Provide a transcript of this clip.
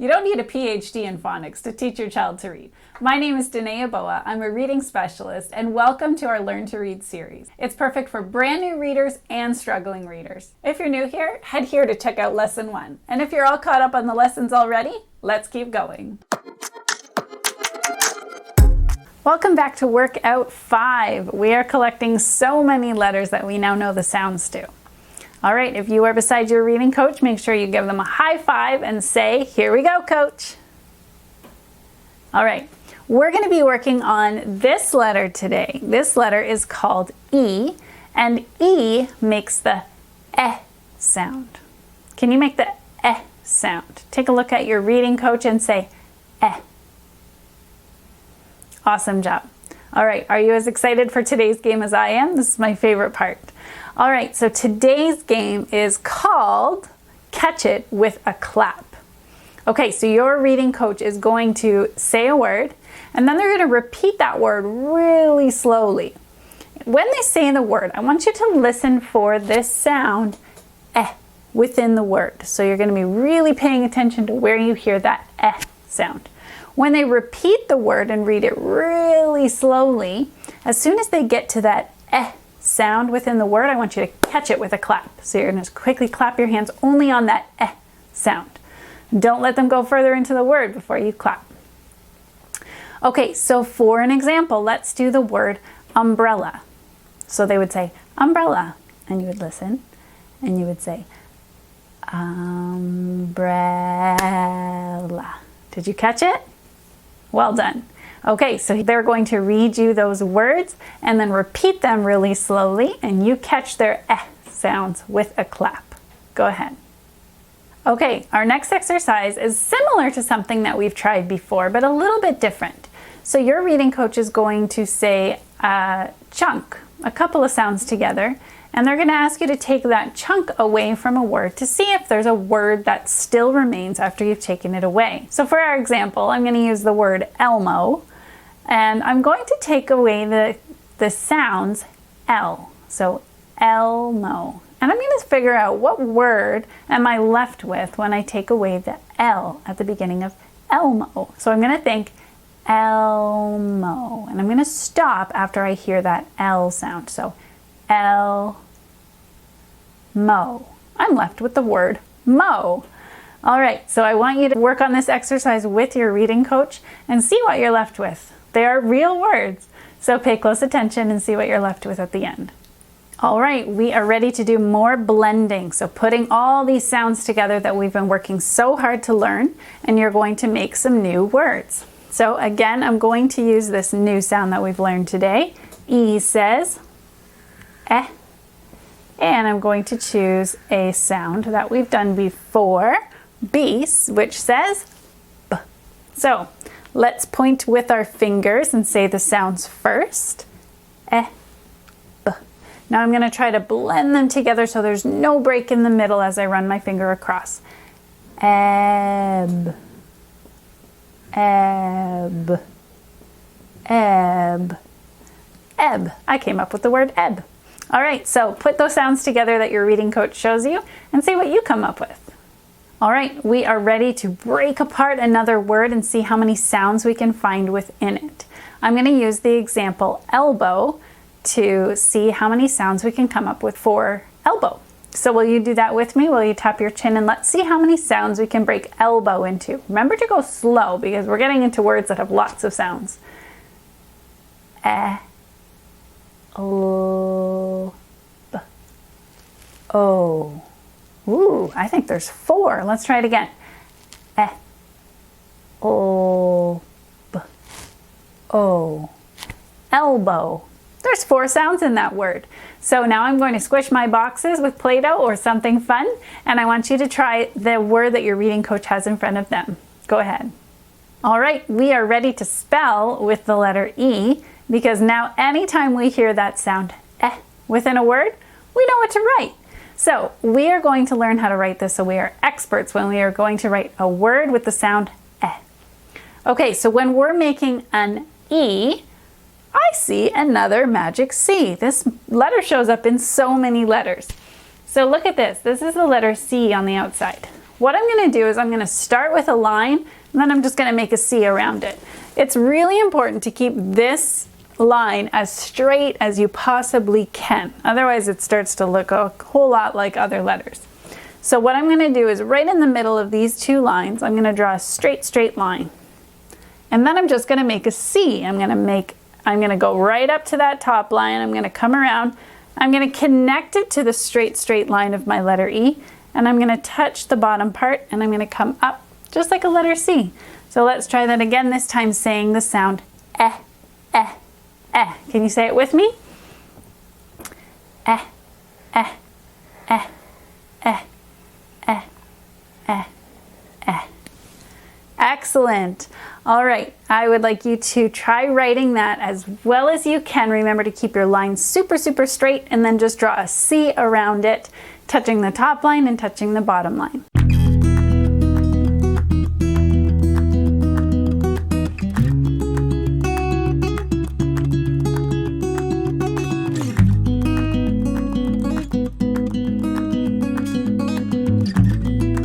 You don't need a PhD in phonics to teach your child to read. My name is Danae Aboa. I'm a reading specialist, and welcome to our Learn to Read series. It's perfect for brand new readers and struggling readers. If you're new here, head here to check out lesson 1. And if you're all caught up on the lessons already, let's keep going. Welcome back to workout 5. We are collecting so many letters that we now know the sounds to. All right, if you are beside your reading coach, make sure you give them a high five and say, "Here we go, coach." All right, we're going to be working on this letter today. This letter is called E, and E makes the eh sound. Can you make the eh sound? Take a look at your reading coach and say eh. Awesome job. All right, are you as excited for today's game as I am? This is my favorite part. All right, so today's game is called Catch It with a Clap. Okay, so your reading coach is going to say a word, and then they're going to repeat that word really slowly. When they say the word, I want you to listen for this sound, eh, within the word. So you're going to be really paying attention to where you hear that eh sound. When they repeat the word and read it really slowly, as soon as they get to that eh sound within the word, I want you to catch it with a clap. So you're going to quickly clap your hands only on that eh sound. Don't let them go further into the word before you clap. Okay, so for an example, let's do the word umbrella. So they would say umbrella, and you would listen, and you would say umbrella. Did you catch it? Well done. Okay, so they're going to read you those words and then repeat them really slowly, and you catch their eh sounds with a clap. Go ahead. Okay, our next exercise is similar to something that we've tried before, but a little bit different. So your reading coach is going to say chunk, a couple of sounds together, and they're going to ask you to take that chunk away from a word to see if there's a word that still remains after you've taken it away. So for our example, I'm going to use the word Elmo, and I'm going to take away the sounds L. So Elmo. And I'm going to figure out what word am I left with when I take away the L at the beginning of Elmo. So I'm going to think Elmo, and I'm going to stop after I hear that L sound. So Elmo. I'm left with the word mo. All right, so I want you to work on this exercise with your reading coach and see what you're left with. They are real words, so pay close attention and see what you're left with at the end. All right, we are ready to do more blending. So putting all these sounds together that we've been working so hard to learn, and you're going to make some new words. So again, I'm going to use this new sound that we've learned today. E says eh, and I'm going to choose a sound that we've done before, B, which says B. So let's point with our fingers and say the sounds first. Eh, B. Now I'm going to try to blend them together so there's no break in the middle as I run my finger across. Ebb, ebb, ebb, ebb. I came up with the word ebb. All right, so put those sounds together that your reading coach shows you and see what you come up with. All right, we are ready to break apart another word and see how many sounds we can find within it. I'm going to use the example elbow to see how many sounds we can come up with for elbow. So will you do that with me? Will you tap your chin and let's see how many sounds we can break elbow into. Remember to go slow because we're getting into words that have lots of sounds. O, B, O. Ooh, I think there's 4. Let's try it again. O, B, O. Elbow. There's 4 sounds in that word. So now I'm going to squish my boxes with Play-Doh or something fun, and I want you to try the word that your reading coach has in front of them. Go ahead. All right, we are ready to spell with the letter E, because now anytime we hear that sound eh within a word, we know what to write. So we are going to learn how to write this so we are experts when we are going to write a word with the sound eh. Okay, so when we're making an E, I see another magic C. This letter shows up in so many letters. So look at this. This is the letter C on the outside. what I'm going to do is I'm going to start with a line, and then I'm just going to make a C around it. It's really important to keep this line as straight as you possibly can. Otherwise it starts to look a whole lot like other letters. So what I'm going to do is right in the middle of these two lines, I'm going to draw a straight line. And then I'm just going to make a C. I'm going to go right up to that top line. I'm going to come around. I'm going to connect it to the straight line of my letter E. And I'm going to touch the bottom part, and I'm going to come up just like a letter C. So let's try that again, this time saying the sound eh, eh, eh. Can you say it with me? Eh, eh, eh, eh, eh, eh, eh. Excellent. All right, I would like you to try writing that as well as you can. Remember to keep your line super straight, and then just draw a C around it, touching the top line and touching the bottom line.